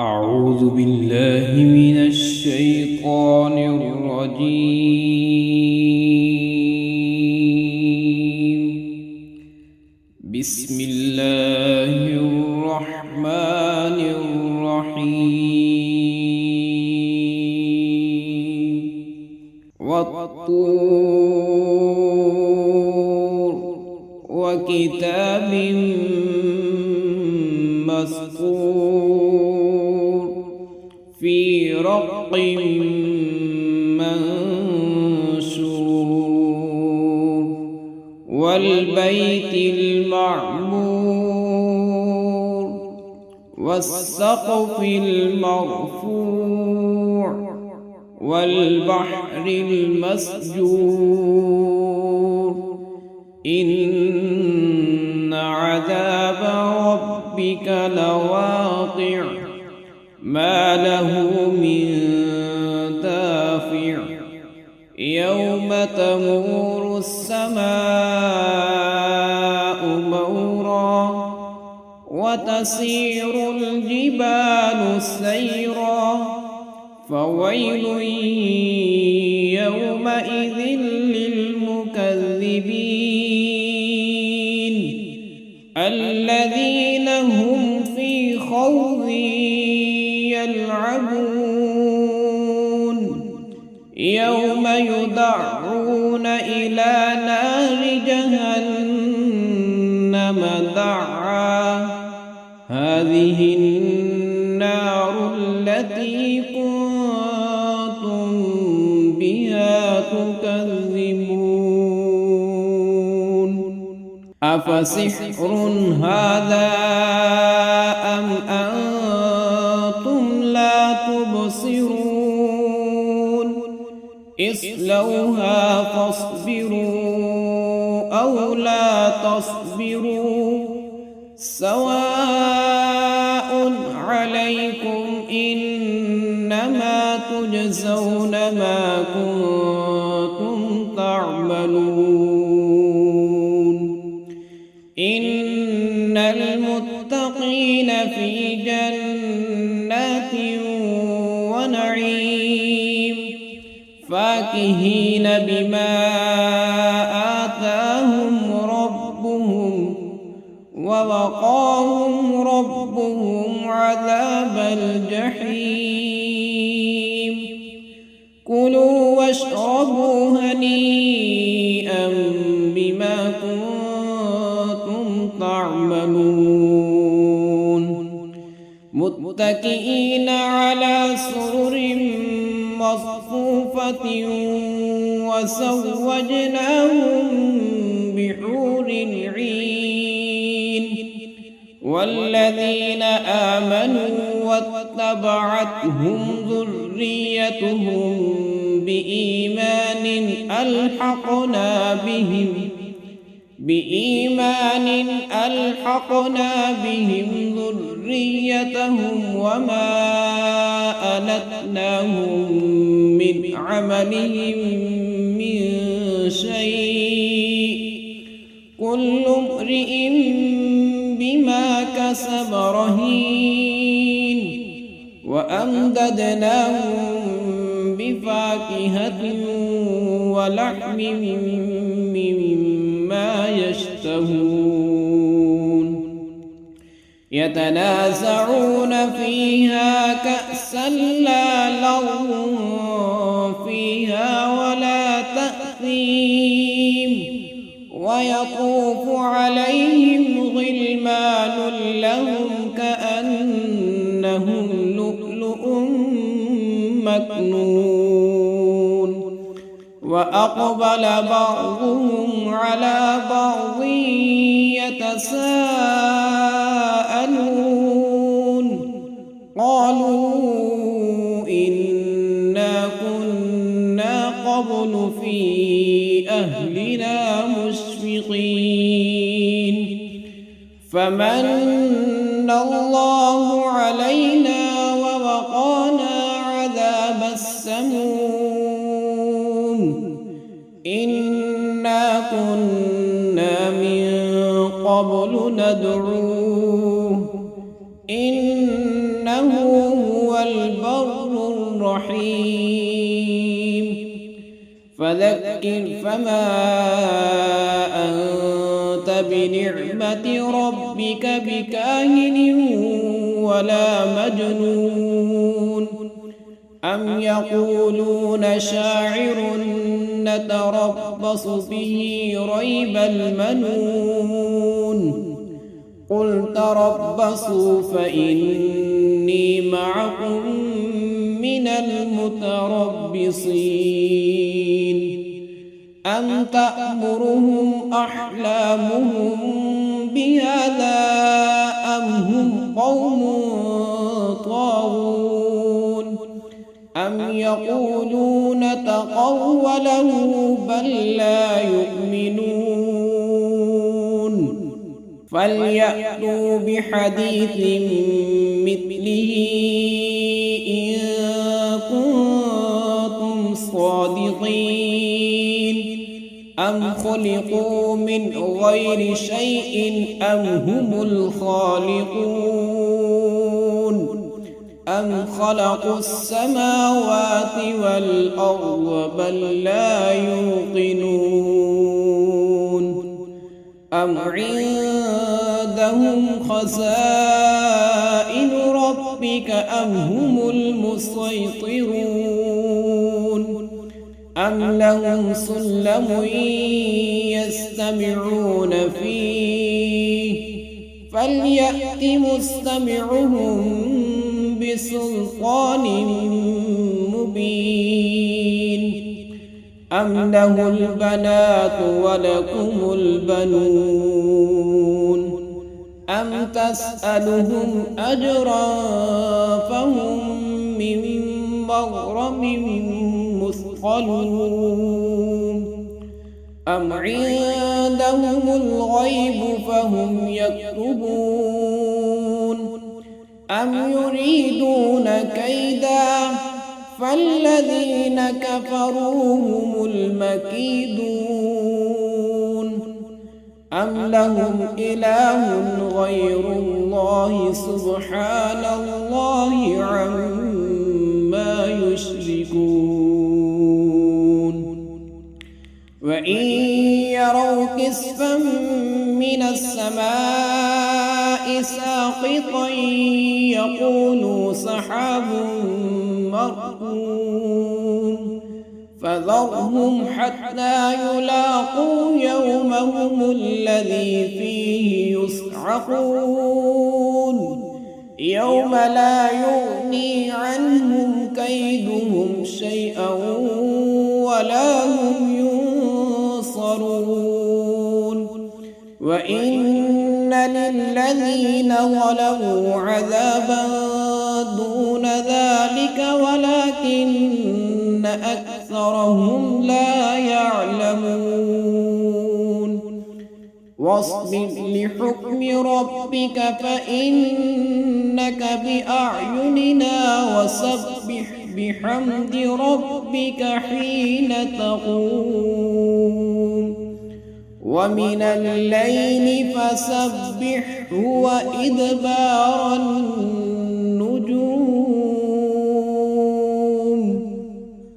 أعوذ بالله من الشيطان الرجيم. بسم الله الرحمن الرحيم. والطور وكتاب مسطور في رق منشور والبيت المعمور والسقف المرفوع والبحر المسجور إن عذاب ربك لواقع ما له من دافع يوم تمور السماء مورا وتسير الجبال سيرا فويل يومئذ للمكذبين الذين هم في خوض يلعبون يوم يدعون إلى نار جهنم دعا هذه النار التي كنتم بها تكذبون أفسحر هذا أم أنتم لا تبصرون اصلوها فاصبروا أو لا تصبروا سواء عليكم إنما تجزون ما كنتم تعملون إن المتقين في جنات ونعيم فاكهين بما آتاهم ربهم ووقاهم ربهم عذاب الجحيم كلوا واشربوا هنيئا بما كنتم تعملون متكئين على سرر مصفوفة وزوجناهم بحور عين والذين آمنوا واتبعتهم ذريتهم بإيمان ألحقنا بهم ذريتهم وما ألتناهم من عملهم من شيء كل امرئ بما كسب رهين وأمددناهم بفاكهة ولحم مما يشتهون يتنازعون فيها كأسا لا لغو فيها ولا تأثيم ويطوف عليهم غلمان لهم كأنهم لؤلؤ مكنون وأقبل بعضهم على بعض يتساءلون قالوا إنا كنا قبل في أهلنا مشفقين فمن الله علينا ووقانا عذاب السموم إنا كنا من قبل ندعوه إنه رحيم فذكر فما أنت بنعمة ربك بكاهن ولا مجنون أم يقولون شاعر نتربص به ريب المنون قل تربصوا فإني معكم من المتربصين أم تأمرهم أحلامهم بهذا أم هم قوم طاغون أم يقولون تقوله بل لا يؤمنون فليأتوا بحديث مثله إن كنتم صادقين أم خلقوا من غير شيء أم هم الخالقون أم خلقوا السماوات والأرض بل لا يوقنون أم عندهم خزائن ربك أم هم المسيطرون أم لهم سلم يستمعون فيه فليأت مستمعهم بسلطان مبين أم له البنات ولكم البنون أم تسألهم أجرا فهم من مغرم مثقلون أم عندهم الغيب فهم يكتبون أم يريدون كيدا فالذين كفروا هم المكيدون أم لهم إله غير الله سبحان الله عما يشركون وإن يروا كسفا من السماء ساقطا يقولوا سحاب مركوم فذرهم حتى يلاقوا يومهم الذي فيه يصعقون يوم لا يغني عنهم كيدهم شيئا ولا هم ينصرون وإن للذين ظلموا عذابا دون ذلك ولكن أكثرهم لا يعلمون واصبر لحكم ربك فإنك بأعيننا وسبح بحمد ربك حين تقوم ومن الليل فسبحه وإدبار